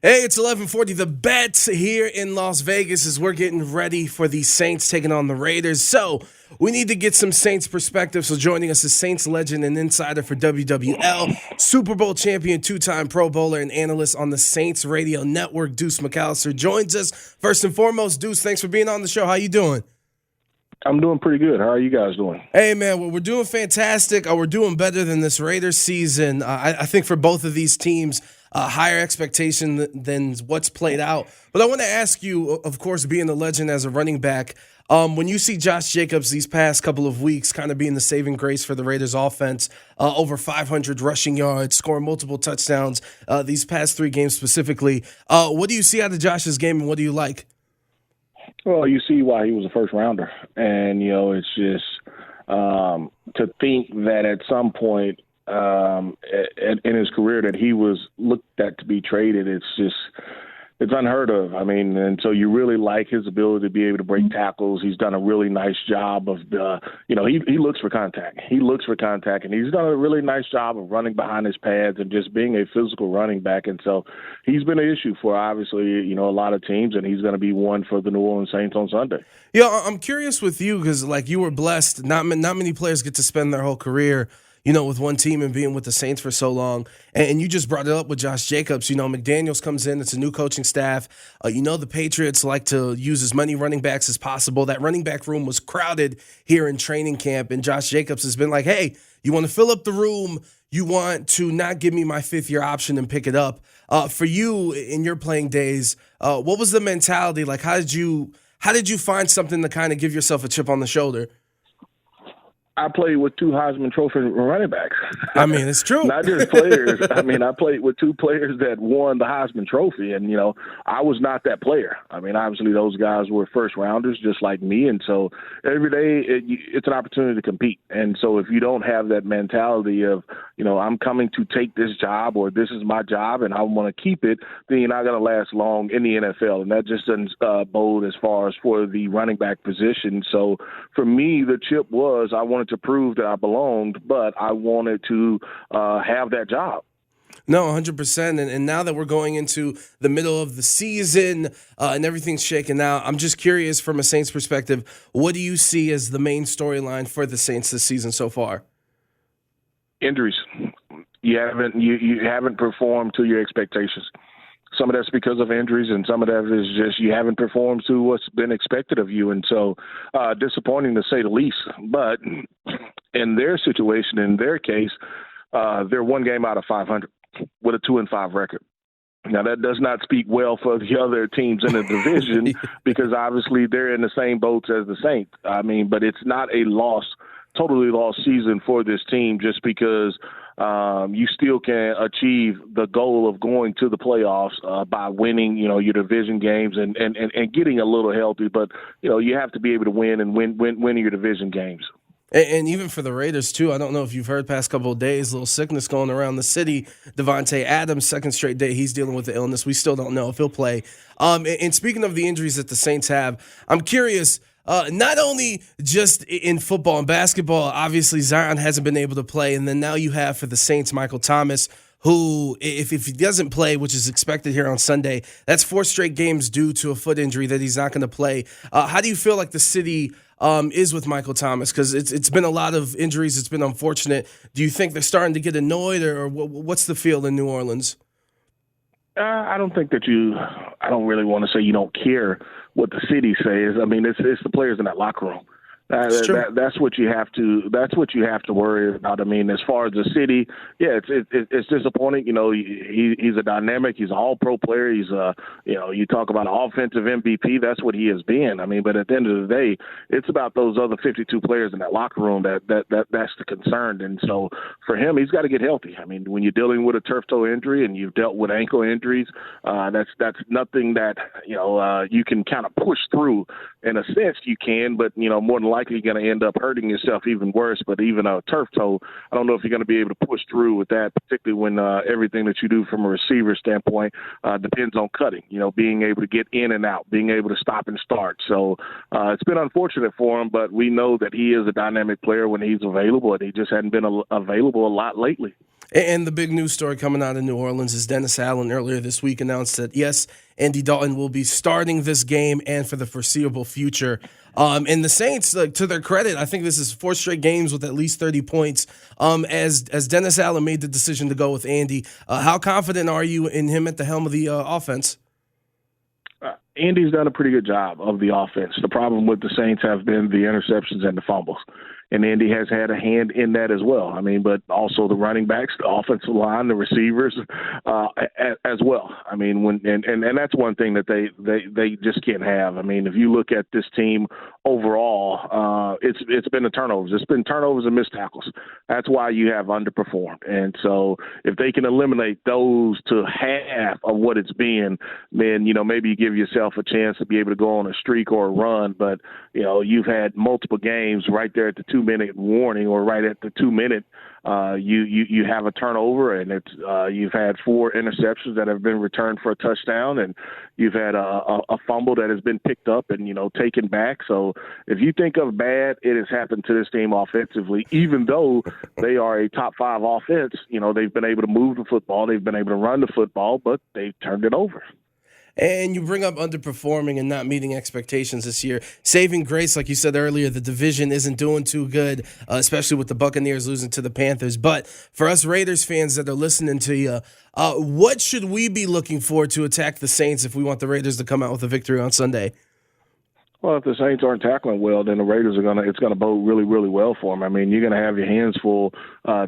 Hey, it's 11:40. The Bets here in Las Vegas as we're getting ready for the Saints taking on the Raiders. So we need to get some Saints perspective. So joining us is Saints legend and insider for WWL, Super Bowl champion, two-time Pro Bowler, and analyst on the Saints Radio Network. Deuce McAllister joins us. First and foremost, Deuce, thanks for being on the show. How you doing? I'm doing pretty good. How are you guys doing? Hey, man, well, we're doing fantastic. We're doing better than this Raiders season. I think for both of these teams, higher expectation than what's played out. But I want to ask you, of course, being a legend as a running back, when you see Josh Jacobs these past couple of weeks kind of being the saving grace for the Raiders offense, over 500 rushing yards, scoring multiple touchdowns these past three games specifically, what do you see out of Josh's game and what do you like? Well, you see why he was a first rounder. And, it's just to think that at some point in his career that he was looked at to be traded, it's unheard of. I mean, and so you really like his ability to be able to break tackles. He's done a really nice job of, he looks for contact. He looks for contact, and he's done a really nice job of running behind his pads and just being a physical running back. And so he's been an issue for, obviously, a lot of teams, and he's going to be one for the New Orleans Saints on Sunday. Yeah, I'm curious with you because, you were blessed. Not many players get to spend their whole career with one team and being with the Saints for so long. And you just brought it up with Josh Jacobs. McDaniels comes in. It's a new coaching staff. The Patriots like to use as many running backs as possible. That running back room was crowded here in training camp, and Josh Jacobs has been like, hey, you want to fill up the room. You want to not give me my fifth-year option and pick it up. For you in your playing days, what was the mentality? Like, how did you find something to kind of give yourself a chip on the shoulder? I played with two Heisman Trophy running backs. I mean, it's true. Not just players. I played with two players that won the Heisman Trophy, and, I was not that player. Obviously those guys were first rounders just like me, and so every day it's an opportunity to compete. And so if you don't have that mentality of, I'm coming to take this job or this is my job and I want to keep it, then you're not going to last long in the NFL. And that just doesn't bode as far as for the running back position. So for me, the chip was I wanted to prove that I belonged, but I wanted to have that job. No, 100%. And now that we're going into the middle of the season and everything's shaken out, I'm just curious from a Saints perspective, what do you see as the main storyline for the Saints this season so far? Injuries. You haven't performed to your expectations. Some of that's because of injuries, and some of that is just you haven't performed to what's been expected of you. And so disappointing to say the least. But in their situation, in their case, they're one game out of 500 with a 2-5 record. Now, that does not speak well for the other teams in the division because obviously they're in the same boats as the Saints. But it's not a totally lost season for this team just because you still can achieve the goal of going to the playoffs by winning, your division games and getting a little healthy. But, you have to be able to win your division games. And even for the Raiders, too, I don't know if you've heard past couple of days, little sickness going around the city. Devontae Adams, second straight day, he's dealing with the illness. We still don't know if he'll play. And speaking of the injuries that the Saints have, I'm curious, not only just in football and basketball, obviously Zion hasn't been able to play, and then now you have for the Saints Michael Thomas, who, if he doesn't play, which is expected here on Sunday, that's 4 straight games due to a foot injury that he's not going to play. How do you feel like the city is with Michael Thomas? Because it's been a lot of injuries. It's been unfortunate. Do you think they're starting to get annoyed, or what's the feel in New Orleans? I don't think that I don't really want to say you don't care what the city says. It's the players in that locker room. That's what you have to. That's what you have to worry about. As far as the city, yeah, it's disappointing. He's a dynamic. He's an all-pro player. He's you talk about an offensive MVP. That's what he has been. But at the end of the day, it's about those other 52 players in that locker room that's the concern. And so for him, he's got to get healthy. When you're dealing with a turf toe injury and you've dealt with ankle injuries, that's nothing that you can kind of push through. In a sense, you can, but more than likely you're going to end up hurting yourself even worse. But even a turf toe, I don't know if you're going to be able to push through with that, particularly when everything that you do from a receiver standpoint depends on cutting, being able to get in and out, being able to stop and start. So it's been unfortunate for him, but we know that he is a dynamic player when he's available, and he just hadn't been available a lot lately. And the big news story coming out of New Orleans is Dennis Allen earlier this week announced that, yes, Andy Dalton will be starting this game and for the foreseeable future. And the Saints, like, to their credit, I think this is 4 straight games with at least 30 points. As Dennis Allen made the decision to go with Andy, how confident are you in him at the helm of the offense? Andy's done a pretty good job of the offense. The problem with the Saints have been the interceptions and the fumbles. And Andy has had a hand in that as well. I mean, but also the running backs, the offensive line, the receivers as well. I mean, and that's one thing that they just can't have. I mean, if you look at this team overall, it's been the turnovers. It's been turnovers and missed tackles. That's why you have underperformed. And so if they can eliminate those to half of what it's been, then, maybe you give yourself a chance to be able to go on a streak or a run. But, you've had multiple games right there at the 2-minute warning or right at the 2-minute. You have a turnover, and it's you've had 4 interceptions that have been returned for a touchdown, and you've had a fumble that has been picked up and taken back. So if you think of bad, it has happened to this team offensively. Even though they are a top 5 offense, they've been able to move the football, they've been able to run the football, but they've turned it over. And you bring up underperforming and not meeting expectations this year. Saving grace, like you said earlier, the division isn't doing too good, especially with the Buccaneers losing to the Panthers. But for us Raiders fans that are listening to you, what should we be looking for to attack the Saints if we want the Raiders to come out with a victory on Sunday? Well, if the Saints aren't tackling well, then the Raiders it's going to bode really, really well for them. I mean, you're going to have your hands full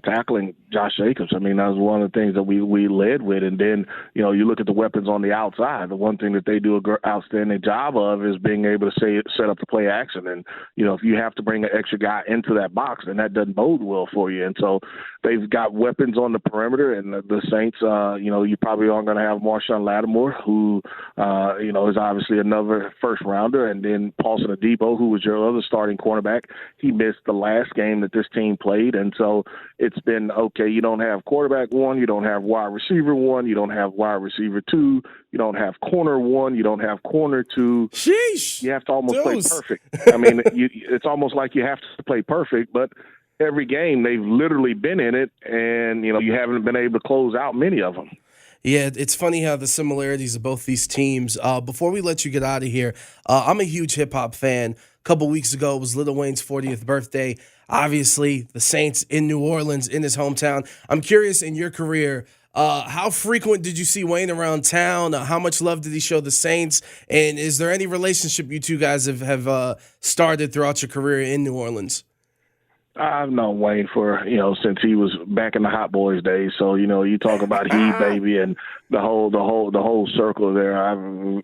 tackling Josh Jacobs. I mean, that was one of the things that we led with. And then, you look at the weapons on the outside. The one thing that they do an outstanding job of is being able to set up the play action. And, if you have to bring an extra guy into that box, then that doesn't bode well for you. And so they've got weapons on the perimeter. And the Saints, you probably aren't going to have Marshawn Lattimore, who, is obviously another first rounder. And then Paulson Adebo, who was your other starting cornerback, he missed the last game that this team played. And so it's been, okay, you don't have quarterback 1, you don't have wide receiver 1, you don't have wide receiver 2, you don't have corner 1, you don't have corner 2. Sheesh. You have to almost play perfect. I mean, it's almost like you have to play perfect, but every game they've literally been in it, and, you haven't been able to close out many of them. Yeah, it's funny how the similarities of both these teams. Before we let you get out of here, I'm a huge hip-hop fan. A couple weeks ago, it was Lil Wayne's 40th birthday. Obviously, the Saints in New Orleans, in his hometown. I'm curious, in your career, how frequent did you see Wayne around town? How much love did he show the Saints? And is there any relationship you two guys have started throughout your career in New Orleans? I've known Wayne for, since he was back in the Hot Boys days. So, you talk about he, baby, and the whole circle there.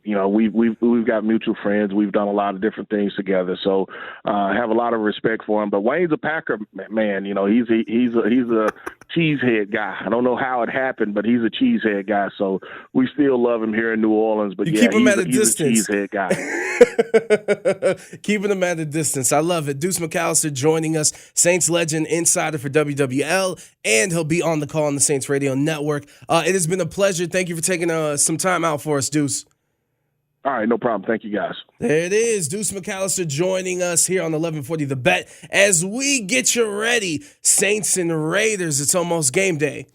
We've got mutual friends. We've done a lot of different things together. So I have a lot of respect for him. But Wayne's a Packer man. He's a cheesehead guy. I don't know how it happened, but he's a cheesehead guy. So we still love him here in New Orleans. But keep him at a distance. He's a cheesehead guy. Keeping him at a distance. I love it. Deuce McAllister joining us, Saints legend, insider for WWL, and he'll be on the call on the Saints Radio Network. It has been a pleasure. Thank you for taking some time out for us, Deuce. All right, no problem. Thank you, guys. There it is. Deuce McAllister joining us here on 1140 The Bet as we get you ready. Saints and Raiders. It's almost game day.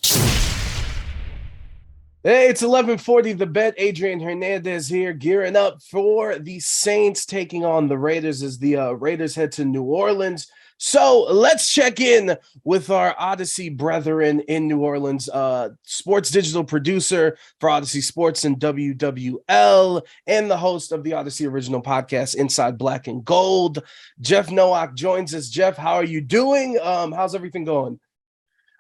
Hey, it's 1140 The Bet. Adrian Hernandez here, gearing up for the Saints taking on the Raiders as the Raiders head to New Orleans. So let's check in with our Audacy brethren in New Orleans, sports digital producer for Audacy Sports and WWL, and the host of the Audacy original podcast, Inside Black and Gold. Jeff Nowak joins us. Jeff, how are you doing? How's everything going?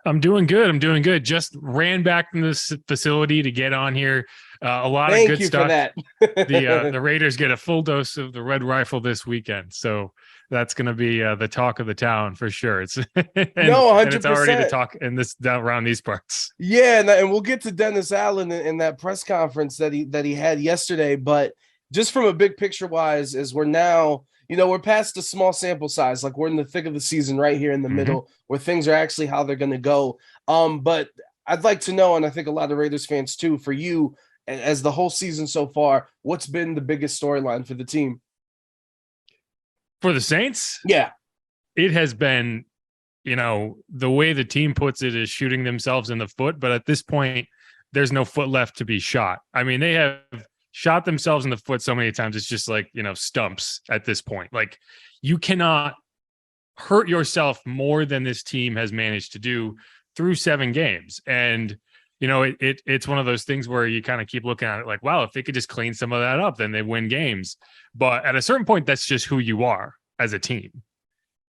I'm doing good. Just ran back from this facility to get on here. A lot of good stuff. Thank you for that. The Raiders get a full dose of the Red Rifle this weekend. So that's going to be the talk of the town for sure. It's no, 100%. And it's already the talk in this down around these parts. Yeah, and we'll get to Dennis Allen in that press conference that he had yesterday. But just from a big picture wise, as we're now, we're past the small sample size. Like, we're in the thick of the season right here in the middle, where things are actually how they're going to go. But I'd like to know, and I think a lot of Raiders fans too, for you, as the whole season so far, what's been the biggest storyline for the team? For the Saints? Yeah. It has been the way the team puts it is shooting themselves in the foot. But at this point, there's no foot left to be shot. I mean, they have shot themselves in the foot so many times. It's just like, stumps at this point. Like, you cannot hurt yourself more than this team has managed to do through 7 games. And, it's one of those things where you kind of keep looking at it like, wow, if they could just clean some of that up, then they win games. But at a certain point, that's just who you are as a team.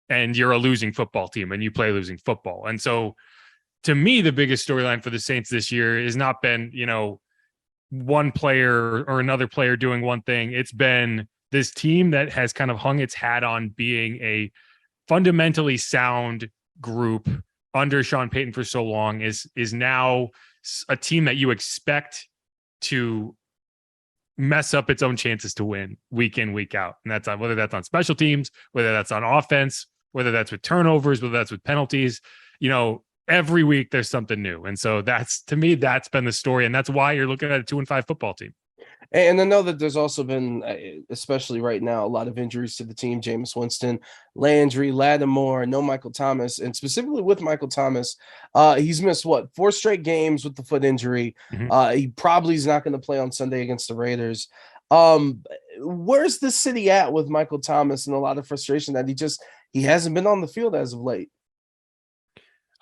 And you're a losing football team and you play losing football. And so to me, the biggest storyline for the Saints this year has not been, one player or another player doing one thing. It's been this team that has kind of hung its hat on being a fundamentally sound group under Sean Payton for so long is now a team that you expect to mess up its own chances to win week in, week out. And that's on, whether that's on special teams, whether that's on offense, whether that's with turnovers, whether that's with penalties, every week there's something new. And so to me, that's been the story. And that's why you're looking at a 2-5 football team. And I know that there's also been, especially right now, a lot of injuries to the team. Jameis Winston, Landry, Lattimore, no Michael Thomas. And specifically with Michael Thomas, he's missed, 4 straight games with the foot injury. Mm-hmm. He probably is not going to play on Sunday against the Raiders. Where's the city at with Michael Thomas and a lot of frustration that he hasn't been on the field as of late?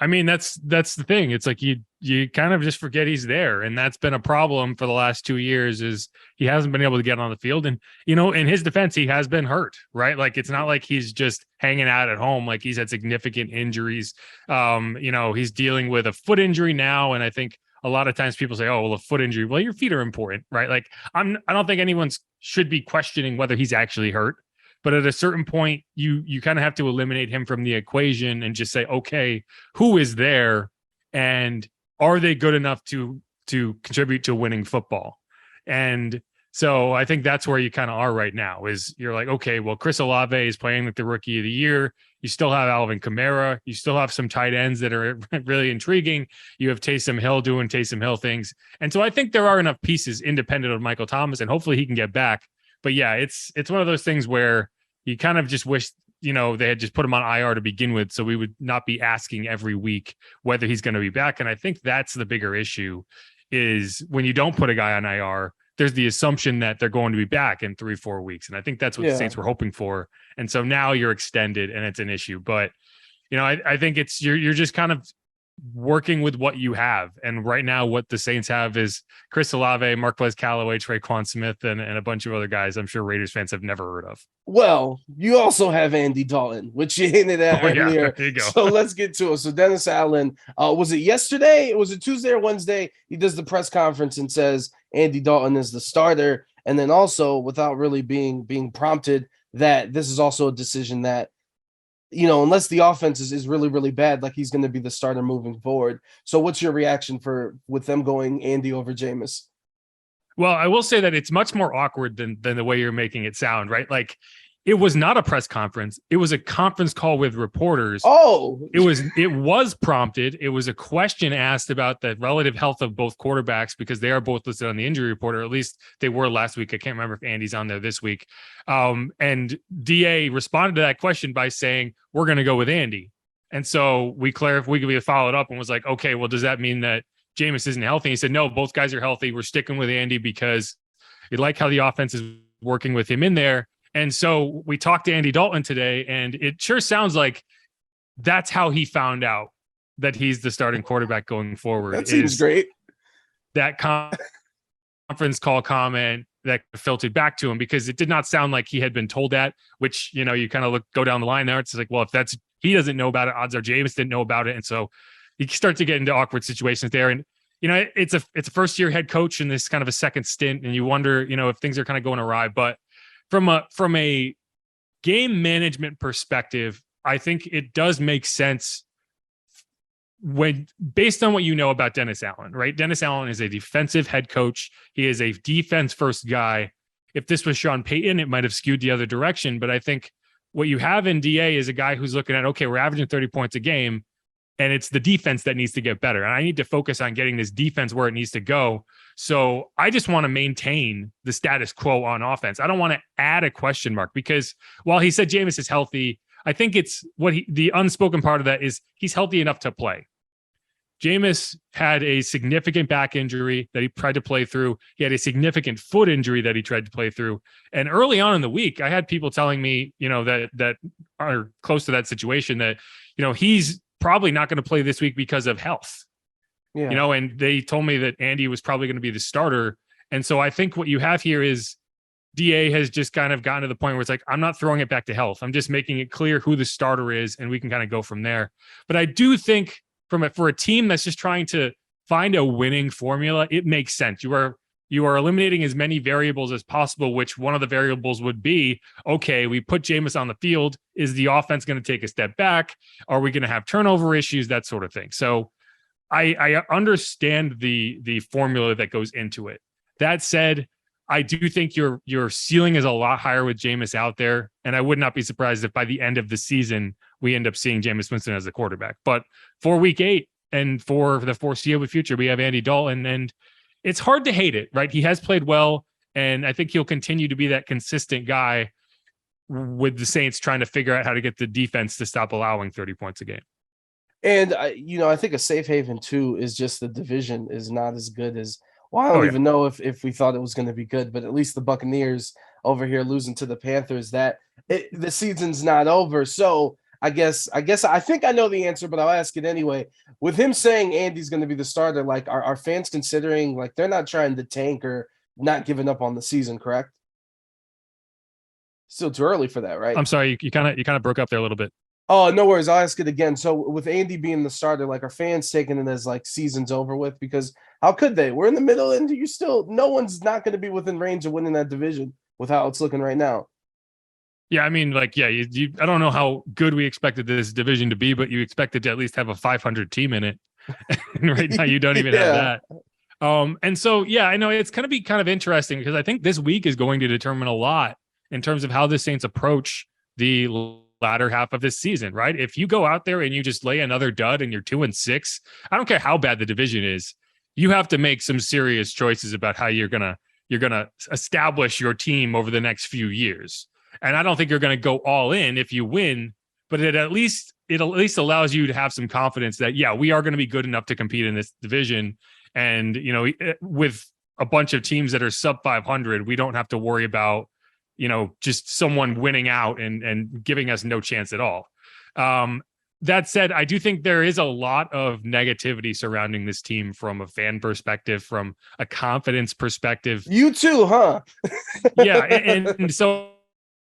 I mean, that's the thing. It's like you kind of just forget he's there. And that's been a problem for the last 2 years is he hasn't been able to get on the field. And, in his defense, he has been hurt, right? Like, it's not like he's just hanging out at home. Like, he's had significant injuries. He's dealing with a foot injury now. And I think a lot of times people say, oh, well, a foot injury. Well, your feet are important, right? Like, I don't think anyone should be questioning whether he's actually hurt. But at a certain point, you kind of have to eliminate him from the equation and just say, okay, who is there, and are they good enough to contribute to winning football? And so I think that's where you kind of are right now. Is you're like, okay, well, Chris Olave is playing like the rookie of the year. You still have Alvin Kamara. You still have some tight ends that are really intriguing. You have Taysom Hill doing Taysom Hill things, and so I think there are enough pieces independent of Michael Thomas, and hopefully he can get back. But yeah, it's one of those things where you kind of just wish, they had just put him on IR to begin with, so we would not be asking every week whether he's going to be back. And I think that's the bigger issue is when you don't put a guy on IR, there's the assumption that they're going to be back in 3-4 weeks. And I think that's what the Saints were hoping for. And so now you're extended and it's an issue. But, I think it's you're just kind of working with what you have. And right now what the Saints have is Chris Olave, Marquez Callaway, Traquan Smith, and a bunch of other guys I'm sure Raiders fans have never heard of. Well, you also have Andy Dalton, which you hinted at earlier. Yeah, there you go. So let's get to it. So Dennis Allen, was it yesterday? Was it Tuesday or Wednesday? He does the press conference and says Andy Dalton is the starter. And then also, without really being prompted, that this is also a decision that, unless the offense is really, really bad, like he's going to be the starter moving forward. So what's your reaction with them going Andy over Jameis? Well, I will say that it's much more awkward than the way you're making it sound, right? Like, it was not a press conference. It was a conference call with reporters. Oh, it was prompted. It was a question asked about the relative health of both quarterbacks because they are both listed on the injury report, or at least they were last week. I can't remember if Andy's on there this week. And DA responded to that question by saying, we're going to go with Andy. And so we followed up and was like, okay, well, does that mean that Jameis isn't healthy? He said, no, both guys are healthy. We're sticking with Andy because we like how the offense is working with him in there. And so we talked to Andy Dalton today, and it sure sounds like that's how he found out that he's the starting quarterback going forward. That seems great. That conference call comment that filtered back to him, because it did not sound like he had been told that, which, you kind of go down the line there. It's like, well, if he doesn't know about it, odds are Jameis didn't know about it. And so you start to get into awkward situations there. And, it's a first year head coach and this kind of a second stint. And you wonder, if things are kind of going awry, but from a game management perspective, I think it does make sense when based on what you know about Dennis Allen, right? Dennis Allen is a defensive head coach. He is a defense first guy. If this was Sean Payton, it might have skewed the other direction. But I think what you have in DA is a guy who's looking at, okay, we're averaging 30 points a game, and it's the defense that needs to get better. And I need to focus on getting this defense where it needs to go. So I just want to maintain the status quo on offense. I don't want to add a question mark, because while he said Jameis is healthy, I think it's the unspoken part of that is he's healthy enough to play. Jameis had a significant back injury that he tried to play through. He had a significant foot injury that he tried to play through. And early on in the week, I had people telling me, that are close to that situation that, he's probably not going to play this week because of health. Yeah. And they told me that Andy was probably going to be the starter. And so I think what you have here is DA has just kind of gotten to the point where it's like, I'm not throwing it back to health. I'm just making it clear who the starter is, and we can kind of go from there. But I do think for a team that's just trying to find a winning formula, it makes sense. You are eliminating as many variables as possible, which one of the variables would be, okay, we put Jameis on the field. Is the offense going to take a step back? Are we going to have turnover issues? That sort of thing. So I understand the formula that goes into it. That said, I do think your ceiling is a lot higher with Jameis out there. And I would not be surprised if by the end of the season, we end up seeing Jameis Winston as the quarterback. But for week 8 and for the foreseeable future, we have Andy Dalton, and it's hard to hate it, right? He has played well, and I think he'll continue to be that consistent guy with the Saints trying to figure out how to get the defense to stop allowing 30 points a game. And, I think a safe haven, too, is just the division is not as good as – well, I don't even know if we thought it was going to be good, but at least the Buccaneers over here losing to the Panthers, the season's not over. So I think I know the answer, but I'll ask it anyway. With him saying Andy's going to be the starter, like, are fans considering, like, they're not trying to tank or not giving up on the season, correct? Still too early for that, right? I'm sorry, you kind of broke up there a little bit. Oh, no worries. I'll ask it again. So with Andy being the starter, like, are fans taking it as like season's over with? Because how could they? We're in the middle, and no one's not going to be within range of winning that division with how it's looking right now. Yeah, I mean, like, I don't know how good we expected this division to be, but you expected to at least have a 500 team in it. And right now you don't even have that. And so, I know it's going to be kind of interesting because I think this week is going to determine a lot in terms of how the Saints approach the latter half of this season, right? If you go out there and you just lay another dud and you're 2-6, I don't care how bad the division is, you have to make some serious choices about how you're gonna establish your team over the next few years. And I don't think you're gonna go all in if you win, but it at least allows you to have some confidence that we are going to be good enough to compete in this division. And with a bunch of teams that are sub 500, we don't have to worry about just someone winning out and giving us no chance at all. That said, I do think there is a lot of negativity surrounding this team from a fan perspective, from a confidence perspective. You too, huh? Yeah. And so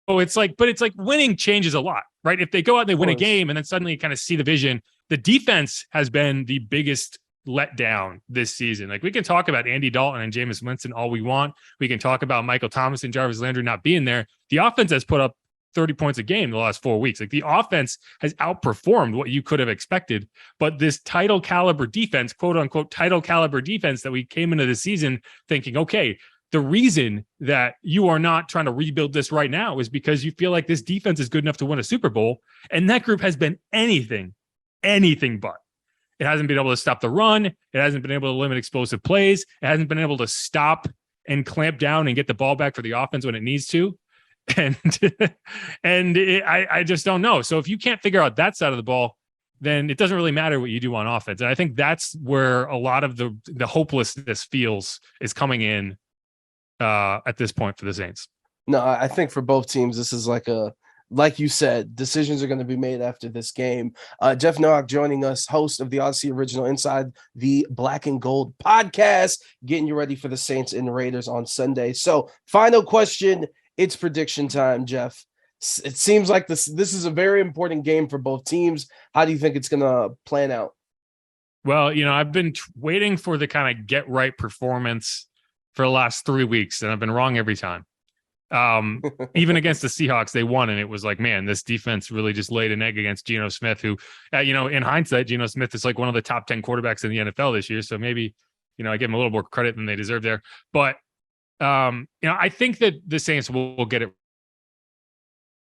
it's like winning changes a lot, right? If they go out and they win a game and then suddenly kind of see the vision, the defense has been the biggest let down this season. Like, we can talk about Andy Dalton and Jameis Winston all we want. We can talk about Michael Thomas and Jarvis Landry not being there. The offense has put up 30 points a game the last 4 weeks. Like, the offense has outperformed what you could have expected. But this title caliber defense, quote unquote, title caliber defense that we came into the season thinking, okay, the reason that you are not trying to rebuild this right now is because you feel like this defense is good enough to win a Super Bowl. And that group has been anything but. It hasn't been able to stop the run. It hasn't been able to limit explosive plays. It hasn't been able to stop and clamp down and get the ball back for the offense when it needs to. And I just don't know. So if you can't figure out that side of the ball, then it doesn't really matter what you do on offense. And I think that's where a lot of the hopelessness is coming in at this point for the Saints. No, I think for both teams, this is like you said, decisions are going to be made after this game. Jeff Nowak joining us, host of the Audacy Original Inside the Black and Gold podcast, getting you ready for the Saints and Raiders on Sunday. So, final question, it's prediction time, Jeff. It seems like this is a very important game for both teams. How do you think it's going to plan out? Well, I've been waiting for the kind of get right performance for the last 3 weeks, and I've been wrong every time. Even against the Seahawks, they won, and it was like, man, this defense really just laid an egg against Geno Smith, who, in hindsight, Geno Smith is like one of the top 10 quarterbacks in the NFL this year. So maybe, I give them a little more credit than they deserve there. But, I think that the Saints will get it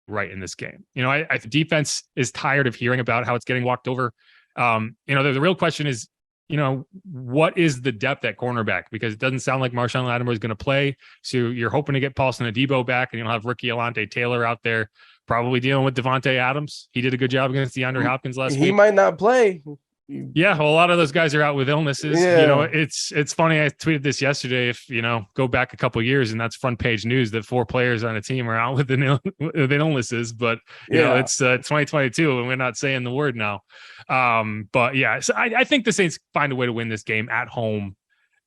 right in this game. The defense is tired of hearing about how it's getting walked over. The real question is, what is the depth at cornerback? Because it doesn't sound like Marshawn Lattimore is going to play. So you're hoping to get Paulson Adebo back, and you'll have Ricky Alante Taylor out there probably dealing with Devontae Adams. He did a good job against DeAndre Hopkins last week. He might not play. Yeah, well, a lot of those guys are out with illnesses. Yeah. It's funny. I tweeted this yesterday. If go back a couple of years, and that's front page news that 4 players on a team are out with illnesses. But it's 2022, and we're not saying the word now. But yeah, so I think the Saints find a way to win this game at home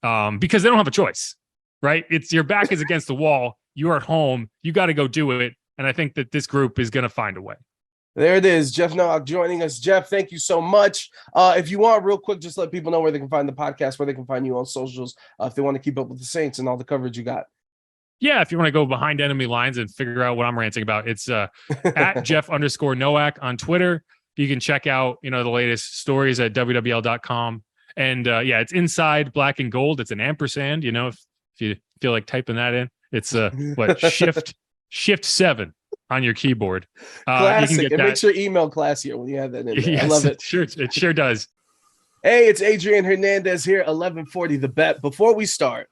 because they don't have a choice, right? It's your back is against the wall. You're at home. You got to go do it. And I think that this group is going to find a way. There it is. Jeff Nowak joining us. Jeff, thank you so much. If you want, real quick, just let people know where they can find the podcast, where they can find you on socials, if they want to keep up with the Saints and all the coverage you got. Yeah, if you want to go behind enemy lines and figure out what I'm ranting about, it's at Jeff_Nowak on Twitter. You can check out, the latest stories at WWL.com. And it's inside black and gold. It's an ampersand, if you feel like typing that in. It's shift 7 on your keyboard. Classic. You can get it that. makes your email classier when you have that in there. Yes, I love it. It sure does. Hey, it's Adrian Hernandez here, 1140 The Bet. Before we start,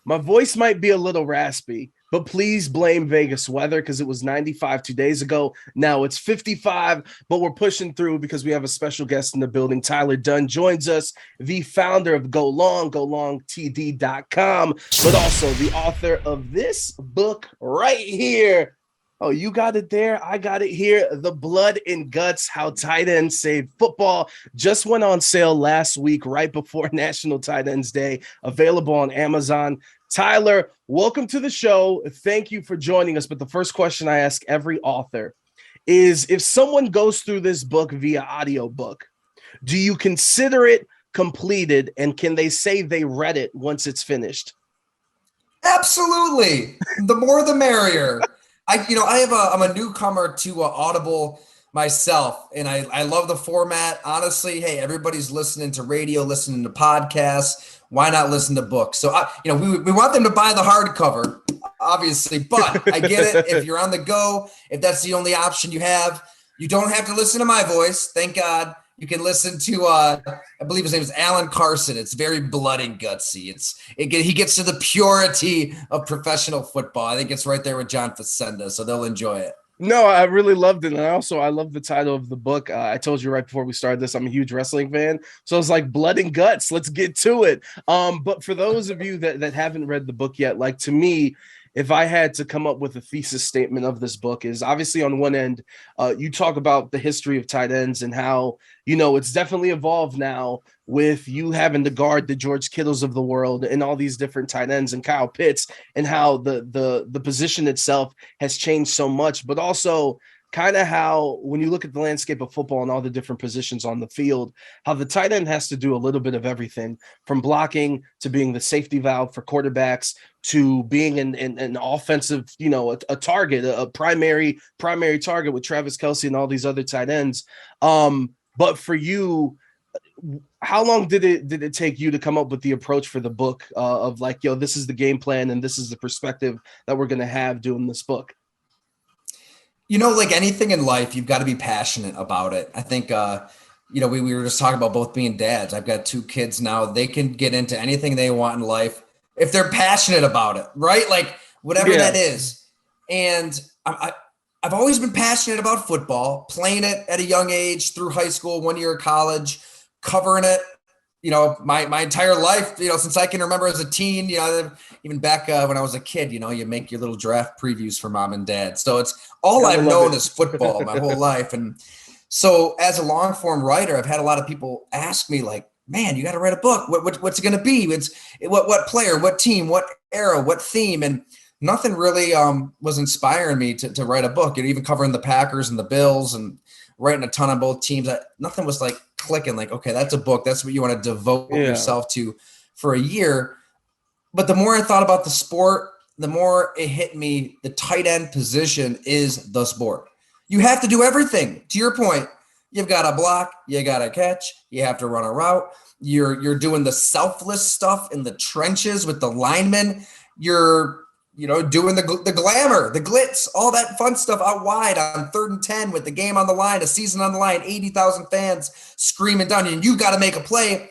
my voice might be a little raspy, but please blame Vegas weather because it was 95 2 days ago. Now it's 55, but we're pushing through because we have a special guest in the building. Tyler Dunn joins us, the founder of GoLongTD.com, but also the author of this book right here. Oh, you got it there. I got it here. The Blood and Guts, How Tight Ends Saved Football, just went on sale last week, right before National Tight Ends Day, available on Amazon. Tyler, welcome to the show. Thank you for joining us. But the first question I ask every author is, if someone goes through this book via audiobook, do you consider it completed, and can they say they read it once it's finished? Absolutely. The more the merrier. I'm a newcomer to Audible myself, and I love the format. Honestly, hey, everybody's listening to radio, listening to podcasts. Why not listen to books? So, we want them to buy the hardcover, obviously, but I get it. If you're on the go, if that's the only option you have, you don't have to listen to my voice. Thank God. You can listen to, I believe his name is Alan Carson. It's very blood and gutsy. He gets to the purity of professional football. I think it's right there with John Facenda, so they'll enjoy it. No, I really loved it. And I love the title of the book. I told you right before we started this, I'm a huge wrestling fan. So it's like blood and guts. Let's get to it. But for those of you that haven't read the book yet, like, to me, if I had to come up with a thesis statement of this book, is obviously on one end, you talk about the history of tight ends and how, it's definitely evolved now with you having to guard the George Kittles of the world and all these different tight ends and Kyle Pitts, and how the position itself has changed so much, but also kind of how, when you look at the landscape of football and all the different positions on the field, how the tight end has to do a little bit of everything, from blocking to being the safety valve for quarterbacks to being an offensive, a target, a primary target with Travis Kelce and all these other tight ends. But for you, how long did it take you to come up with the approach for the book of like, this is the game plan and this is the perspective that we're going to have doing this book? Like anything in life, you've got to be passionate about it. I think, we were just talking about both being dads. I've got 2 kids now. They can get into anything they want in life if they're passionate about it, right? Like whatever that is. And I've always been passionate about football, playing it at a young age through high school, 1 year of college, covering it, my entire life, since I can remember as a teen, even back when I was a kid, you make your little draft previews for mom and dad. So it's all I've known is football my whole life. And so as a long form writer, I've had a lot of people ask me like, man, you got to write a book. What's it going to be? It's what player, what team, what era, what theme? And nothing really was inspiring me to write a book. Even covering the Packers and the Bills and writing a ton on both teams, nothing was like clicking, like, okay, that's a book. That's what you want to devote yourself to for a year. But the more I thought about the sport, the more it hit me, the tight end position is the sport. You have to do everything. To your point, you've got to block, you got to catch, you have to run a route. You're doing the selfless stuff in the trenches with the linemen. You're doing the glamour, the glitz, all that fun stuff out wide on 3rd and 10 with the game on the line, a season on the line, 80,000 fans screaming down, and you got to make a play.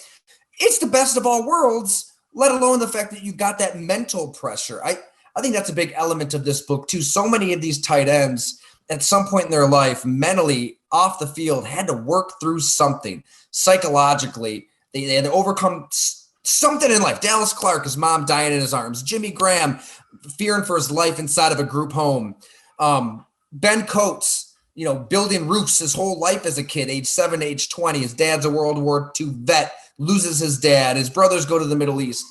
it's the best of all worlds, let alone the fact that you got that mental pressure. I think that's a big element of this book too. So many of these tight ends at some point in their life, mentally off the field, had to work through something psychologically. They had to overcome something in life. Dallas Clark, his mom dying in his arms. Jimmy Graham, fearing for his life inside of a group home. Ben Coates, building roofs his whole life as a kid, age 7 to age 20. His dad's a World War II vet, loses his dad. His brothers go to the Middle East.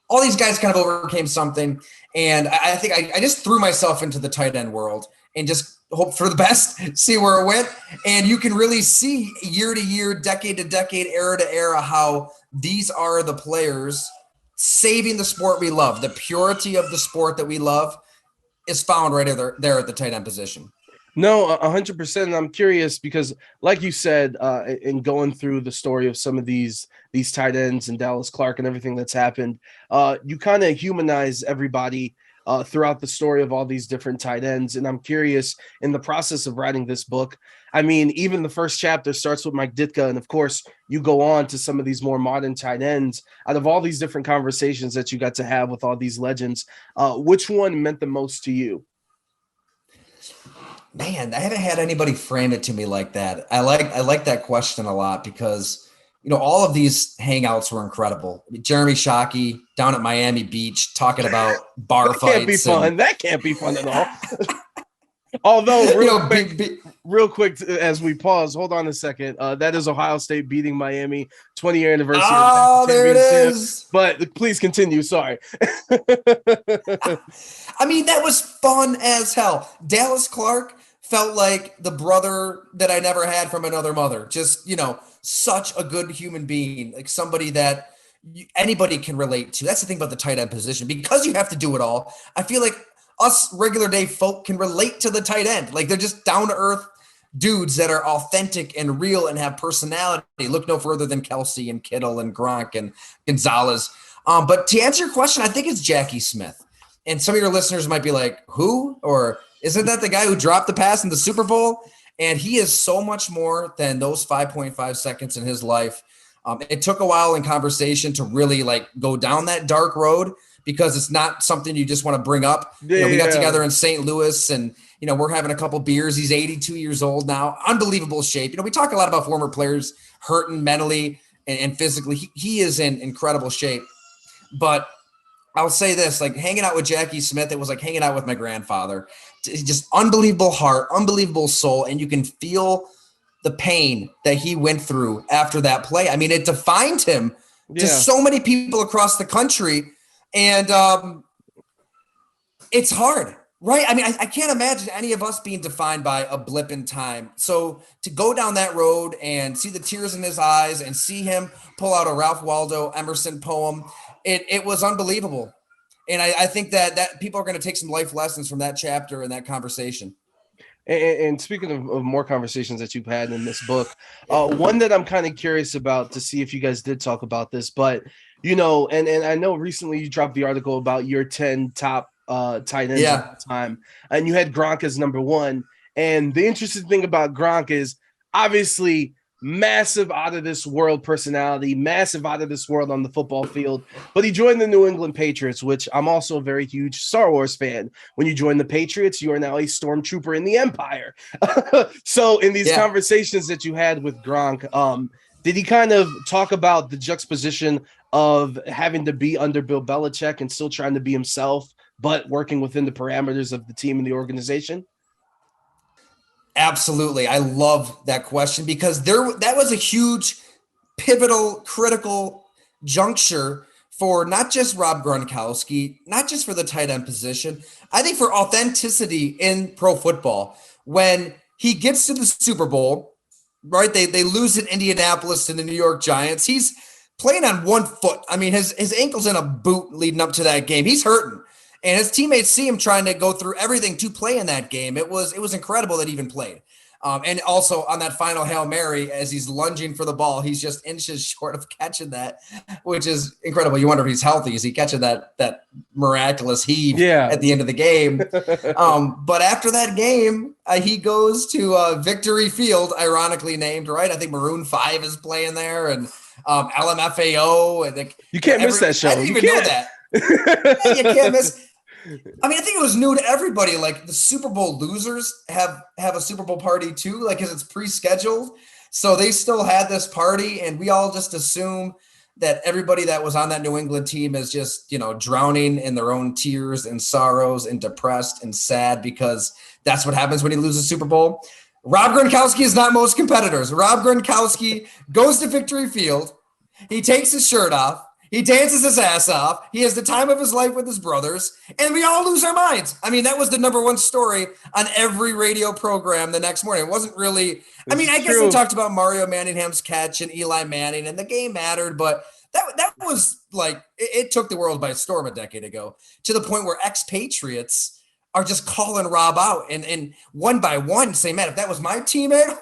All these guys kind of overcame something. And I think I just threw myself into the tight end world and just hope for the best, see where it went. And you can really see year to year, decade to decade, era to era, how these are the players saving the sport we love. The purity of the sport that we love is found right there at the tight end position. No, 100%. And I'm curious because, like you said, in going through the story of some of these tight ends and Dallas Clark and everything that's happened, you kind of humanize everybody throughout the story of all these different tight ends. And I'm curious, in the process of writing this book, I mean, even the first chapter starts with Mike Ditka, and of course, you go on to some of these more modern tight ends. Out of all these different conversations that you got to have with all these legends, which one meant the most to you? Man, I haven't had anybody frame it to me like that. I like that question a lot because, all of these hangouts were incredible. Jeremy Shockey down at Miami Beach talking about bar that fights. Can't be fun. That can't be fun at all. Although, real quick, as we pause, hold on a second. That is Ohio State beating Miami, 20-year anniversary. Oh, there it is. But please continue. Sorry. I mean, that was fun as hell. Dallas Clark felt like the brother that I never had from another mother. Just, such a good human being, like somebody that anybody can relate to. That's the thing about the tight end position. Because you have to do it all, I feel like us regular day folk can relate to the tight end. Like they're just down to earth dudes that are authentic and real and have personality. Look no further than Kelsey and Kittle and Gronk and Gonzalez. But to answer your question, I think it's Jackie Smith. And some of your listeners might be like, who? Or isn't that the guy who dropped the pass in the Super Bowl? And he is so much more than those 5.5 seconds in his life. It took a while in conversation to really go down that dark road, because it's not something you just want to bring up. We got together in St. Louis and, we're having a couple beers. He's 82 years old now, unbelievable shape. We talk a lot about former players hurting mentally and physically. He is in incredible shape. But I'll say this, hanging out with Jackie Smith, it was like hanging out with my grandfather. Just unbelievable heart, unbelievable soul. And you can feel the pain that he went through after that play. I mean, it defined him to so many people across the country. And it's hard, right? I mean, I can't imagine any of us being defined by a blip in time. So to go down that road and see the tears in his eyes and see him pull out a Ralph Waldo Emerson poem, it was unbelievable. And I think that people are going to take some life lessons from that chapter and that conversation. And speaking of more conversations that you've had in this book, one that I'm kind of curious about to see if you guys did talk about this, but and I know recently you dropped the article about your 10 top tight ends at the time, and you had Gronk as number 1. And the interesting thing about Gronk is obviously massive out of this world personality, massive out of this world on the football field, but he joined the New England Patriots, which I'm also a very huge Star Wars fan. When you join the Patriots, you are now a stormtrooper in the Empire. So in these conversations that you had with Gronk, did he kind of talk about the juxtaposition of having to be under Bill Belichick and still trying to be himself, but working within the parameters of the team and the organization? Absolutely. I love that question because that was a huge, pivotal, critical juncture for not just Rob Gronkowski, not just for the tight end position. I think for authenticity in pro football. When he gets to the Super Bowl, right? They lose in Indianapolis to the New York Giants. He's playing on one foot. I mean, his ankle's in a boot leading up to that game. He's hurting. And his teammates see him trying to go through everything to play in that game. It was incredible that he even played. And also on that final Hail Mary, as he's lunging for the ball, he's just inches short of catching that, which is incredible. You wonder if he's healthy. Is he catching that miraculous heave at the end of the game? But after that game, he goes to Victory Field, ironically named, right? I think Maroon 5 is playing there. And LMFAO. And you can't miss that show. I didn't even know that. Yeah, you can't miss. I mean, I think it was new to everybody. Like the Super Bowl losers have a Super Bowl party too, like because it's pre-scheduled. So they still had this party, and we all just assume that everybody that was on that New England team is just, drowning in their own tears and sorrows and depressed and sad because that's what happens when you lose a Super Bowl. Rob Gronkowski is not most competitors. Rob Gronkowski goes to Victory Field. He takes his shirt off. He dances his ass off. He has the time of his life with his brothers, and we all lose our minds. I mean, that was the number one story on every radio program the next morning. It wasn't really – I guess they talked about Mario Manningham's catch and Eli Manning, and the game mattered, but that was like – it took the world by storm a decade ago to the point where expatriates are just calling Rob out and one by one say, man, if that was my teammate,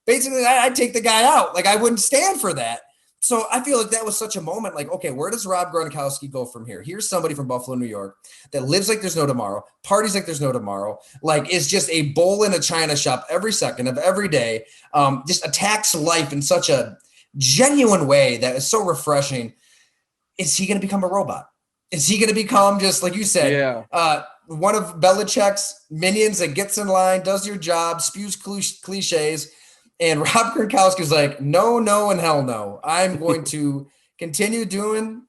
basically I'd take the guy out. Like I wouldn't stand for that. So I feel like that was such a moment like, okay, where does Rob Gronkowski go from here? Here's somebody from Buffalo, New York that lives like there's no tomorrow, parties like there's no tomorrow, like is just a bull in a china shop every second of every day, just attacks life in such a genuine way that is so refreshing. Is he going to become a robot? Is he going to become just, like you said, one of Belichick's minions that gets in line, does your job, spews cliches, and Rob Gronkowski is like, no, and hell no. I'm going to continue doing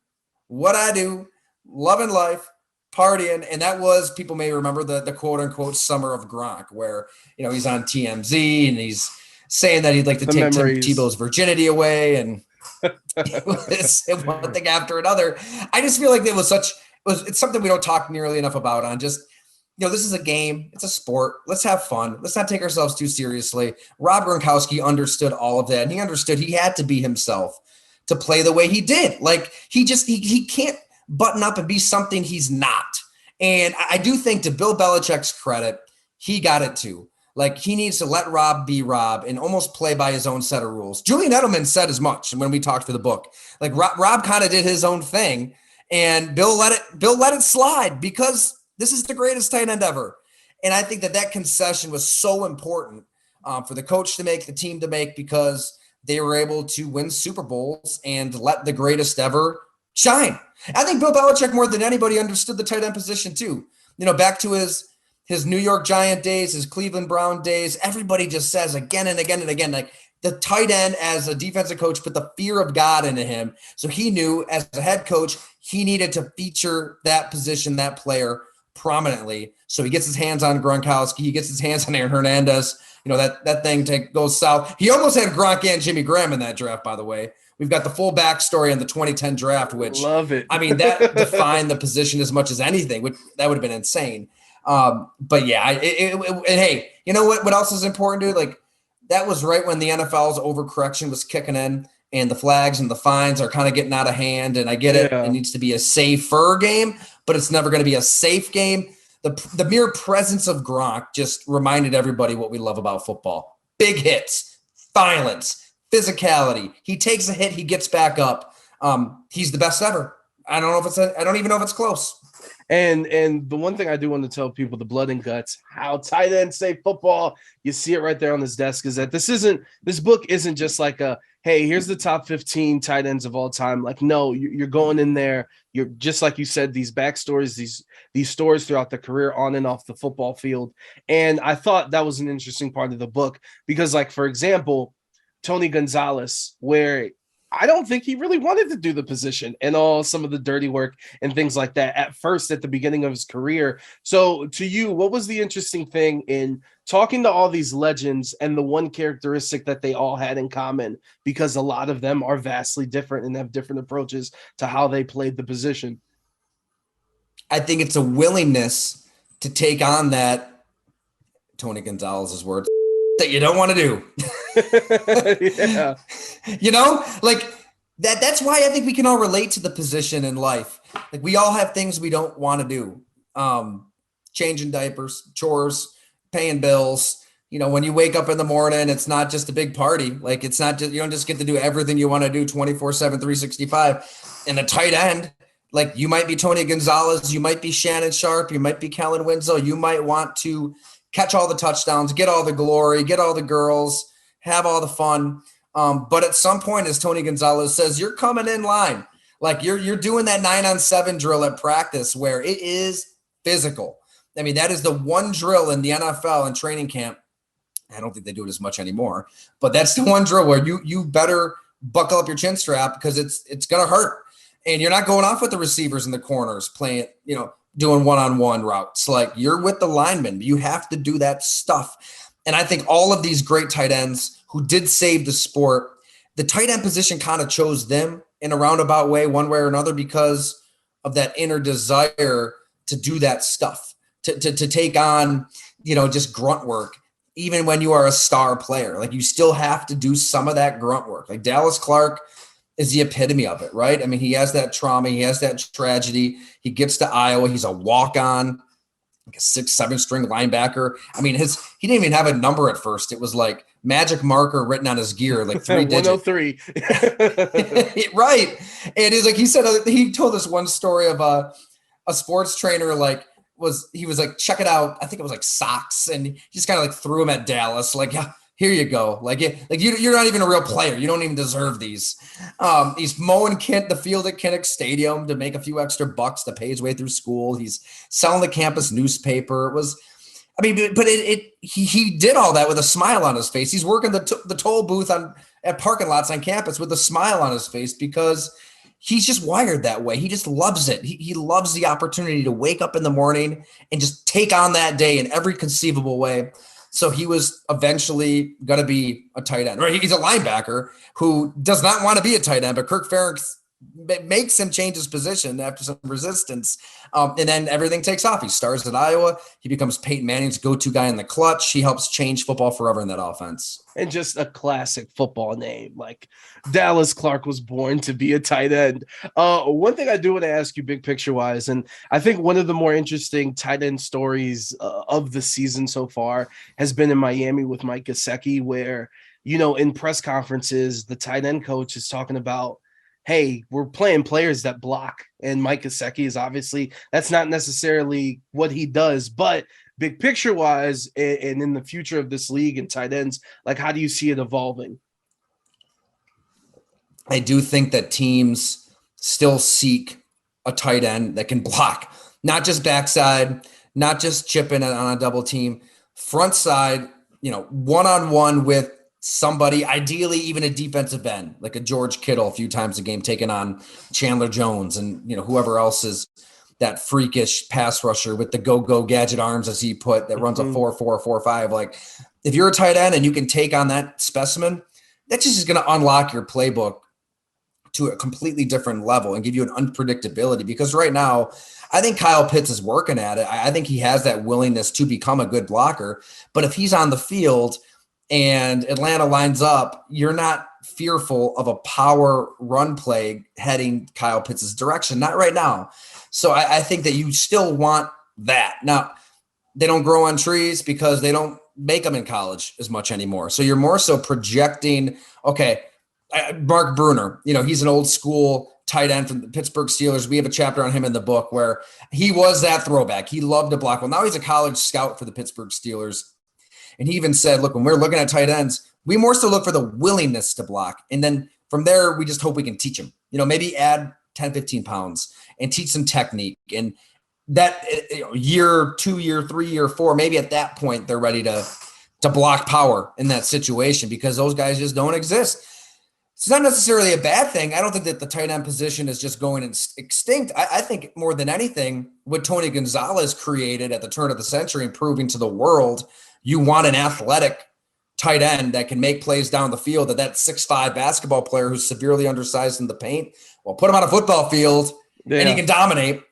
what I do, loving life, partying. And that was, people may remember the quote unquote summer of Gronk, where, he's on TMZ and he's saying that he'd like to take Tim Tebow's virginity away. And it was one thing after another. I just feel like it's something we don't talk nearly enough about on just, this is a game. It's a sport. Let's have fun. Let's not take ourselves too seriously. Rob Gronkowski understood all of that. And he understood he had to be himself to play the way he did. Like he can't button up and be something he's not. And I do think, to Bill Belichick's credit, he got it too. Like he needs to let Rob be Rob and almost play by his own set of rules. Julian Edelman said as much when we talked for the book. Like Rob kind of did his own thing, and Bill let it slide because this is the greatest tight end ever. And I think that concession was so important for the coach to make, the team to make, because they were able to win Super Bowls and let the greatest ever shine. I think Bill Belichick, more than anybody, understood the tight end position too. Back to his New York Giant days, his Cleveland Brown days, everybody just says again and again and again, like the tight end as a defensive coach put the fear of God into him. So he knew as a head coach, he needed to feature that position, that player prominently. So he gets his hands on Gronkowski. He gets his hands on Adrian Hernandez. That thing goes south. He almost had Gronk and Jimmy Graham in that draft, by the way. We've got the full backstory on the 2010 draft, which love it. That defined the position as much as anything. That would have been insane. But yeah, and hey, you know what else is important, dude? Like that was right when the NFL's overcorrection was kicking in and the flags and the fines are kind of getting out of hand. And I get it. Yeah. It needs to be a safer game, but it's never going to be a safe game. The mere presence of Gronk just reminded everybody what we love about football. Big hits, violence, physicality. He takes a hit, he gets back up. He's the best ever. I don't even know if it's close. And the one thing I do want to tell people, the blood and guts, how tight ends say football, you see it right there on this desk, is that this book isn't just like hey, here's the top 15 tight ends of all time. Like, no, you're going in there. You're just like you said, these backstories, these stories throughout the career on and off the football field. And I thought that was an interesting part of the book because, like, for example, Tony Gonzalez, where I don't think he really wanted to do the position and all some of the dirty work and things like that at first, at the beginning of his career. So to you, what was the interesting thing in talking to all these legends and the one characteristic that they all had in common? Because a lot of them are vastly different and have different approaches to how they played the position. I think it's a willingness to take on that, Tony Gonzalez's words, that you don't want to do. Yeah. Like that's why I think we can all relate to the position in life. Like we all have things we don't want to do. Changing diapers, chores, paying bills. When you wake up in the morning, it's not just a big party. Like it's not just, you don't just get to do everything you want to do 24/7, 365. And the tight end, like you might be Tony Gonzalez, you might be Shannon Sharp, you might be Kellen Winslow, you might want to catch all the touchdowns, get all the glory, get all the girls, have all the fun. But at some point, as Tony Gonzalez says, you're coming in line. Like you're doing that 9-on-7 drill at practice where it is physical. I mean, that is the one drill in the NFL and training camp. I don't think they do it as much anymore, but that's the one drill where you better buckle up your chin strap because it's going to hurt. And you're not going off with the receivers in the corners playing, doing one-on-one routes. Like you're with the linemen. You have to do that stuff. And I think all of these great tight ends who did save the sport, the tight end position kind of chose them in a roundabout way, one way or another, because of that inner desire to do that stuff, to take on, just grunt work. Even when you are a star player, like you still have to do some of that grunt work. Like Dallas Clark is the epitome of it, right? I mean, he has that trauma. He has that tragedy. He gets to Iowa. He's a walk-on, like a 6-7 string linebacker. I mean, he didn't even have a number at first. It was like magic marker written on his gear, like 3 digits. 103. Right. And he's like, he told us one story of a sports trainer, he was like, check it out. I think it was like socks. And he just kind of like threw them at Dallas. Like, yeah, here you go. You're not even a real player. You don't even deserve these. He's mowing the field at Kinnick Stadium to make a few extra bucks to pay his way through school. He's selling the campus newspaper. He did all that with a smile on his face. He's working the toll booth at parking lots on campus with a smile on his face because he's just wired that way. He just loves it. He loves the opportunity to wake up in the morning and just take on that day in every conceivable way. So he was eventually going to be a tight end. Right? He's a linebacker who does not want to be a tight end, but Kirk Ferentz makes him change his position after some resistance. And then everything takes off. He stars at Iowa. He becomes Peyton Manning's go-to guy in the clutch. He helps change football forever in that offense. And just a classic football name. Like Dallas Clark was born to be a tight end. One thing I do want to ask you big picture wise, and I think one of the more interesting tight end stories of the season so far has been in Miami with Mike Gesicki, where, in press conferences, the tight end coach is talking about, hey, we're playing players that block. And Mike Gesicki is obviously, that's not necessarily what he does, but big picture wise, and in the future of this league and tight ends, like how do you see it evolving? I do think that teams still seek a tight end that can block, not just backside, not just chipping on a double team, front side, one-on-one with somebody, ideally even a defensive end, like a George Kittle a few times a game, taking on Chandler Jones and, whoever else is that freakish pass rusher with the go-go gadget arms, as he put, that runs a 4.4, 4.5. Like if you're a tight end and you can take on that specimen, that just is going to unlock your playbook to a completely different level and give you an unpredictability. Because right now, I think Kyle Pitts is working at it. I think he has that willingness to become a good blocker. But if he's on the field and Atlanta lines up, you're not fearful of a power run play heading Kyle Pitts' direction. Not right now. So I think that you still want that. Now, they don't grow on trees because they don't make them in college as much anymore. So you're more so projecting, okay, Mark Bruner, he's an old school tight end from the Pittsburgh Steelers. We have a chapter on him in the book where he was that throwback. He loved to block. Well, now he's a college scout for the Pittsburgh Steelers. And he even said, look, when we're looking at tight ends, we more so look for the willingness to block. And then from there, we just hope we can teach them, maybe add 10, 15 pounds and teach some technique. And that year, 2 year, 3 year, 4, maybe at that point, they're ready to block power in that situation because those guys just don't exist. It's not necessarily a bad thing. I don't think that the tight end position is just going extinct. I think more than anything, what Tony Gonzalez created at the turn of the century and proving to the world, you want an athletic tight end that can make plays down the field, that 6'5" basketball player who's severely undersized in the paint. Well, put him on a football field and he can dominate.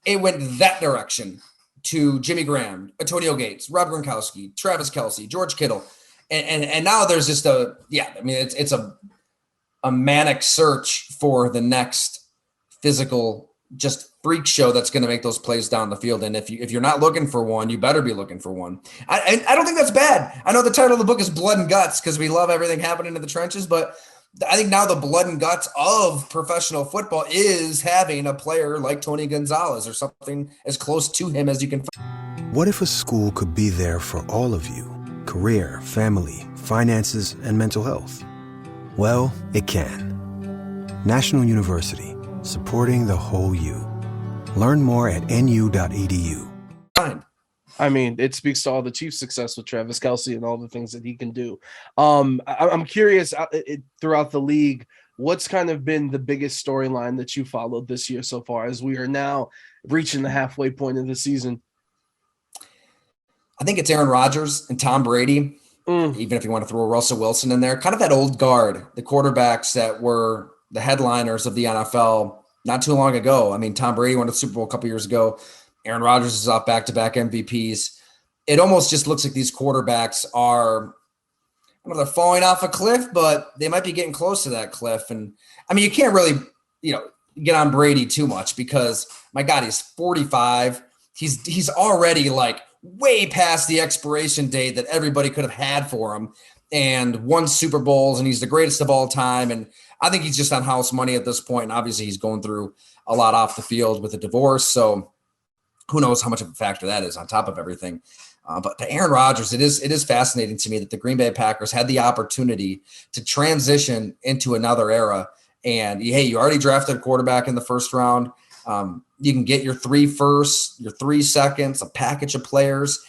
It went that direction to Jimmy Graham, Antonio Gates, Rob Gronkowski, Travis Kelce, George Kittle. And now there's just it's a manic search for the next physical just freak show that's going to make those plays down the field. And if you're not looking for one, you better be looking for one. I don't think that's bad. I know the title of the book is Blood and Guts because we love everything happening in the trenches, but I think now the blood and guts of professional football is having a player like Tony Gonzalez or something as close to him as you can find. What if a school could be there for all of you? Career, family, finances, and mental health. Well, it can. National University, supporting the whole you. Learn more at nu.edu. I mean, it speaks to all the Chiefs' success with Travis Kelce and all the things that he can do. I'm curious, throughout the league, what's kind of been the biggest storyline that you followed this year so far, as we are now reaching the halfway point of the season? I think it's Aaron Rodgers and Tom Brady, even if you want to throw Russell Wilson in there. Kind of that old guard, the quarterbacks that were the headliners of the NFL not too long ago. I mean, Tom Brady won the Super Bowl a couple years ago. Aaron Rodgers is off back-to-back MVPs. It almost just looks like these quarterbacks are, I don't know, they're falling off a cliff, but they might be getting close to that cliff. And I mean, you can't really, get on Brady too much because, my God, he's 45. He's already like way past the expiration date that everybody could have had for him, and won Super Bowls, and he's the greatest of all time. And I think he's just on house money at this point. And obviously he's going through a lot off the field with a divorce. So who knows how much of a factor that is on top of everything. But to Aaron Rodgers, it is fascinating to me that the Green Bay Packers had the opportunity to transition into another era. And hey, you already drafted a quarterback in the first round. You can get your 3 firsts, your 3 seconds, a package of players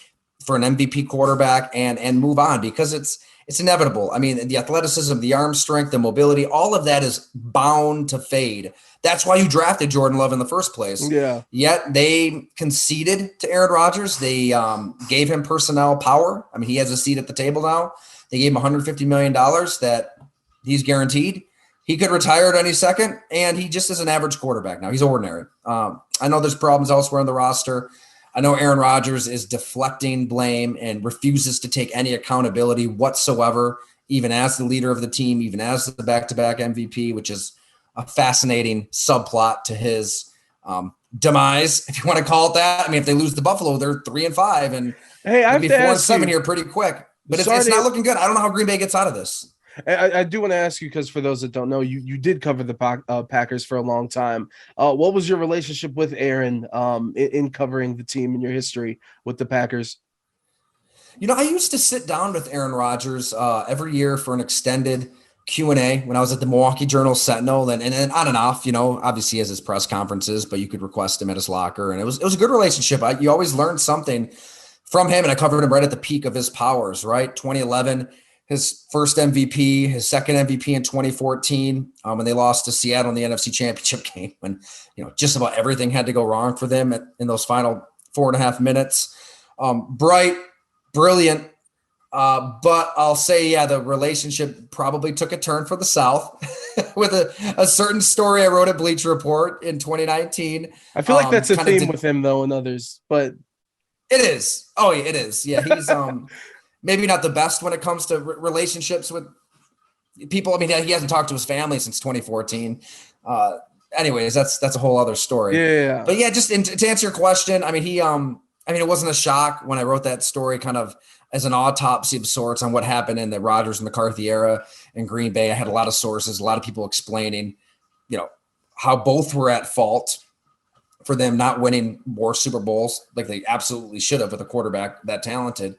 for an MVP quarterback and move on, because it's inevitable. I mean, the athleticism, the arm strength, the mobility, all of that is bound to fade. That's why you drafted Jordan Love in the first place. Yeah. Yet they conceded to Aaron Rodgers. They gave him personnel power. I mean, he has a seat at the table now. They gave him $150 million that he's guaranteed. He could retire at any second, and he just is an average quarterback now. He's ordinary. I know there's problems elsewhere on the roster. I know Aaron Rodgers is deflecting blame and refuses to take any accountability whatsoever, even as the leader of the team, even as the back-to-back MVP, which is a fascinating subplot to his demise, if you want to call it that. I mean, if they lose to Buffalo, they're 3-5, and hey, I have be to 4-7 here pretty quick. But it's not looking good. I don't know how Green Bay gets out of this. I do want to ask you, because for those that don't know, you did cover the Packers for a long time. What was your relationship with Aaron in covering the team in your history with the Packers? I used to sit down with Aaron Rodgers every year for an extended Q&A when I was at the Milwaukee Journal-Sentinel, and on and off. Obviously he has his press conferences, but you could request him at his locker, and it was a good relationship. You always learned something from him, and I covered him right at the peak of his powers. Right, 2011. His first MVP, his second MVP in 2014, when they lost to Seattle in the NFC Championship game, when just about everything had to go wrong for them in those final 4.5 minutes. Bright, brilliant, but I'll say, the relationship probably took a turn for the South with a certain story I wrote at Bleacher Report in 2019. I feel like that's a theme with him, though, and others, but it is. Oh, yeah, it is. Yeah, he's maybe not the best when it comes to relationships with people. I mean, he hasn't talked to his family since 2014. Anyways, that's a whole other story. Yeah. But yeah, just to answer your question, I mean, it wasn't a shock when I wrote that story kind of as an autopsy of sorts on what happened in the Rodgers McCarthy era in Green Bay. I had a lot of sources, a lot of people explaining, how both were at fault for them not winning more Super Bowls like they absolutely should have with a quarterback that talented.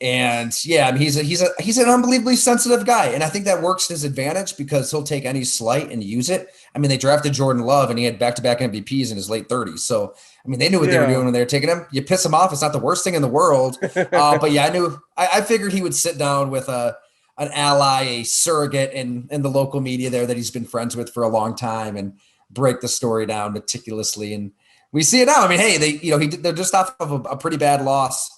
And yeah, I mean, he's an unbelievably sensitive guy. And I think that works to his advantage because he'll take any slight and use it. I mean, they drafted Jordan Love and he had back-to-back MVPs in his late 30s. So, I mean, they knew what they were doing when they were taking him. You piss him off, it's not the worst thing in the world. But yeah, I figured he would sit down with an ally, a surrogate in the local media there that he's been friends with for a long time and break the story down meticulously. And we see it now. I mean, hey, they're just off of a pretty bad loss.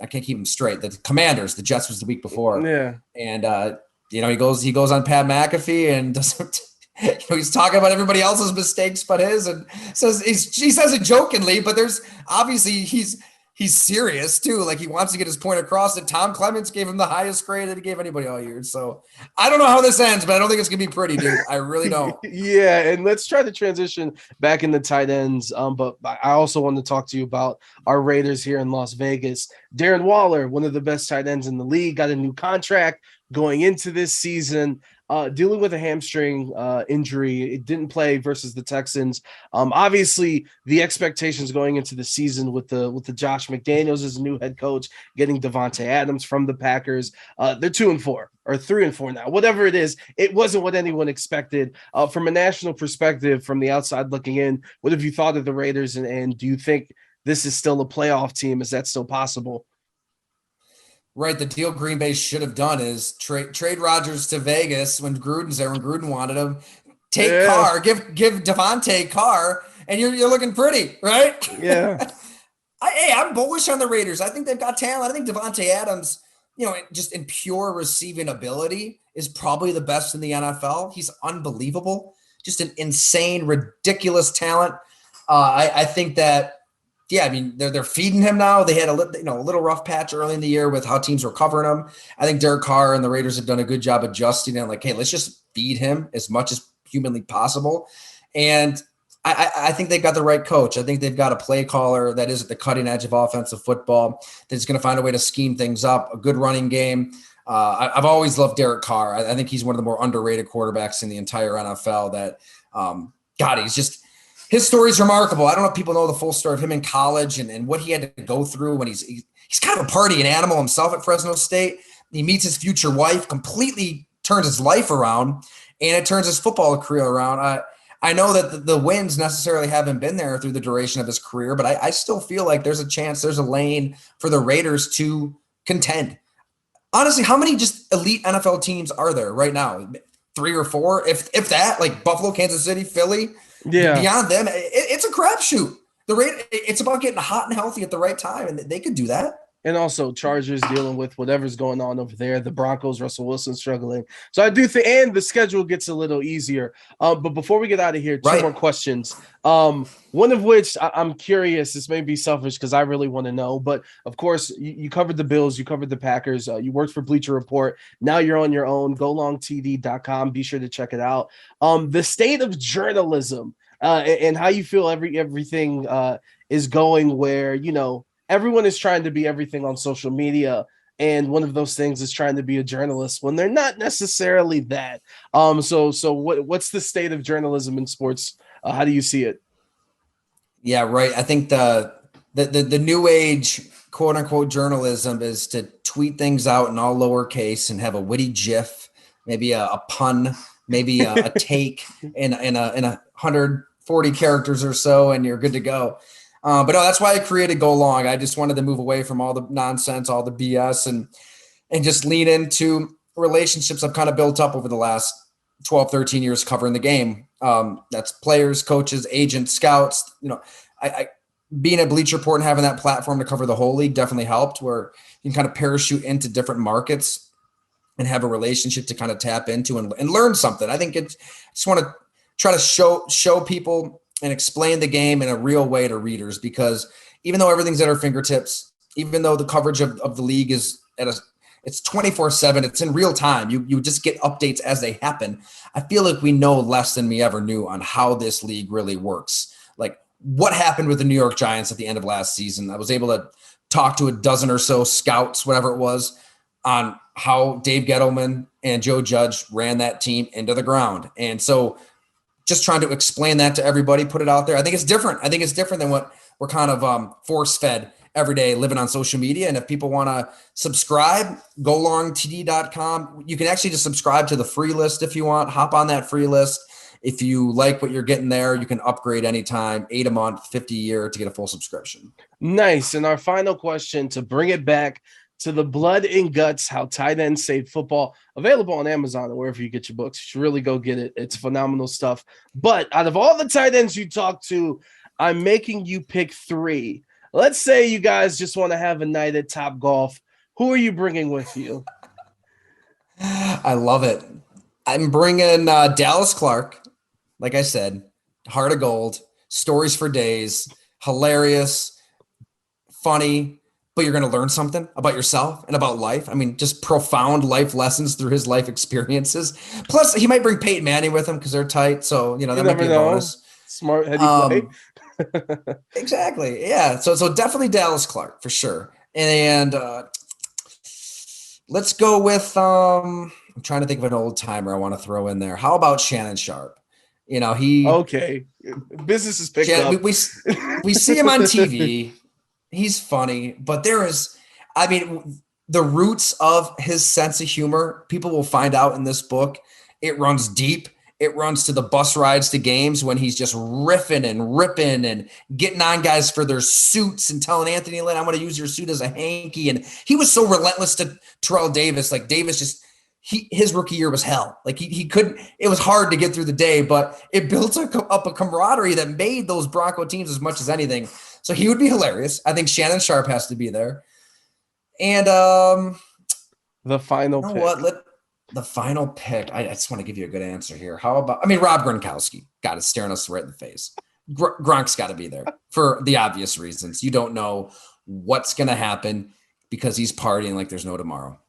I can't keep him straight. The Commanders, the Jets was the week before. Yeah. And, he goes on Pat McAfee and doesn't, he's talking about everybody else's mistakes but his, and he says it jokingly, but there's obviously he's serious too. Like he wants to get his point across that Tom Clements gave him the highest grade that he gave anybody all year. So I don't know how this ends, but I don't think it's gonna be pretty, dude. I really don't. Yeah, and let's try to transition back into tight ends. But I also want to talk to you about our Raiders here in Las Vegas. Darren Waller, one of the best tight ends in the league, got a new contract going into this season. dealing with a hamstring injury. It didn't play versus the Texans. Obviously, the expectations going into the season with the Josh McDaniels as a new head coach, getting Davante Adams from the Packers. They're 2-4 or 3-4 now. Whatever it is, it wasn't what anyone expected. From a national perspective, from the outside looking in, what have you thought of the Raiders, and do you think this is still a playoff team? Is that still possible? Right. The deal Green Bay should have done is trade Rodgers to Vegas when Gruden's there, when Gruden wanted him. Take Carr, give Devontae Carr, and you're looking pretty, right? Yeah. I'm bullish on the Raiders. I think they've got talent. I think Davante Adams, just in pure receiving ability, is probably the best in the NFL. He's unbelievable. Just an insane, ridiculous talent. I think that, they're feeding him now. They had a little rough patch early in the year with how teams were covering him. I think Derek Carr and the Raiders have done a good job adjusting it. Like, hey, let's just feed him as much as humanly possible. And I think they've got the right coach. I think they've got a play caller that is at the cutting edge of offensive football, that's going to find a way to scheme things up, a good running game. I've always loved Derek Carr. I think he's one of the more underrated quarterbacks in the entire NFL. His story is remarkable. I don't know if people know the full story of him in college and what he had to go through when he's kind of a partying animal himself at Fresno State. He meets his future wife, completely turns his life around, and it turns his football career around. I know that the wins necessarily haven't been there through the duration of his career, but I still feel like there's a chance, there's a lane for the Raiders to contend. Honestly, how many just elite NFL teams are there right now? 3 or 4, if that, like Buffalo, Kansas City, Philly. Yeah. Beyond them, it's a crapshoot. It's about getting hot and healthy at the right time, and they could do that. And also Chargers dealing with whatever's going on over there. The Broncos, Russell Wilson struggling. So I do think, and the schedule gets a little easier. But before we get out of here, two more questions. One of which I'm curious, this may be selfish because I really want to know, but of course you covered the Bills, you covered the Packers, you worked for Bleacher Report. Now you're on your own, golongtd.com. Be sure to check it out. The state of journalism and how you feel everything is going, where, everyone is trying to be everything on social media, and one of those things is trying to be a journalist when they're not necessarily that. So what's the state of journalism in sports? How do you see it? Yeah, right. I think the new age quote unquote journalism is to tweet things out in all lowercase and have a witty GIF, maybe a pun, maybe a take in 140 characters or so, and you're good to go. But no, that's why I created Go Long. I just wanted to move away from all the nonsense, all the BS, and just lean into relationships I've kind of built up over the last 12, 13 years covering the game. That's players, coaches, agents, scouts. I being at Bleacher Report and having that platform to cover the whole league definitely helped, where you can kind of parachute into different markets and have a relationship to kind of tap into and learn something. I think I just want to try to show people and explain the game in a real way to readers, because even though everything's at our fingertips, even though the coverage of the league is it's 24/7, it's in real time. You just get updates as they happen. I feel like we know less than we ever knew on how this league really works. Like what happened with the New York Giants at the end of last season. I was able to talk to a dozen or so scouts, whatever it was, on how Dave Gettleman and Joe Judge ran that team into the ground. And so just trying to explain that to everybody, put it out there. I think it's different. I think it's different than what we're kind of force-fed every day living on social media. And if people want to subscribe, golongtd.com. You can actually just subscribe to the free list if you want. Hop on that free list. If you like what you're getting there, you can upgrade anytime, $8 a month, $50 a year to get a full subscription. Nice. And our final question, to bring it back to the blood and guts, how tight ends saved football, available on Amazon or wherever you get your books. You should really go get it. It's phenomenal stuff. But out of all the tight ends you talk to, I'm making you pick 3. Let's say you guys just want to have a night at Top Golf. Who are you bringing with you? I love it. I'm bringing Dallas Clark. Like I said, heart of gold, stories for days, hilarious, funny, but you're going to learn something about yourself and about life. I mean, just profound life lessons through his life experiences. Plus, he might bring Peyton Manning with him because they're tight. So, that might be a bonus. Smart, heady play. Exactly. Yeah. So definitely Dallas Clark for sure. And let's go with I'm trying to think of an old timer I want to throw in there. How about Shannon Sharp? You know, okay. Business is picked up. We see him on TV. He's funny, but the roots of his sense of humor, people will find out in this book. It runs deep. It runs to the bus rides to games when he's just riffing and ripping and getting on guys for their suits and telling Anthony Lynn, I'm going to use your suit as a hanky. And he was so relentless to Terrell Davis. Like Davis just, his rookie year was hell. Like he couldn't, it was hard to get through the day, but it built up a camaraderie that made those Bronco teams as much as anything. So he would be hilarious. I think Shannon Sharp has to be there. And the final pick. The final pick. I just want to give you a good answer here. How about, Rob Gronkowski. God, it's staring us right in the face. Gronk's got to be there for the obvious reasons. You don't know what's going to happen because he's partying like there's no tomorrow.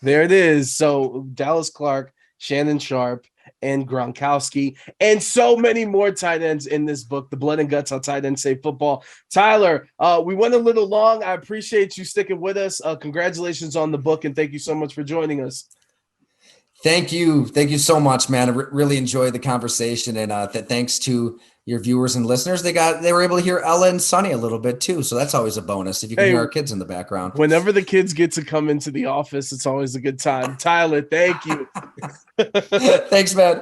There it is. So Dallas Clark, Shannon Sharp, and Gronkowski, and so many more tight ends in this book, The Blood and Guts, How Tight Ends Save Football. Tyler, we went a little long. I appreciate you sticking with us. Congratulations on the book, and thank you so much for joining us. Thank you. Thank you so much, man. I really enjoyed the conversation, and thanks to your viewers and listeners. They were able to hear Ella and Sonny a little bit too, so that's always a bonus if you can hear our kids in the background. Whenever the kids get to come into the office, it's always a good time. Tyler, thank you. Thanks, man.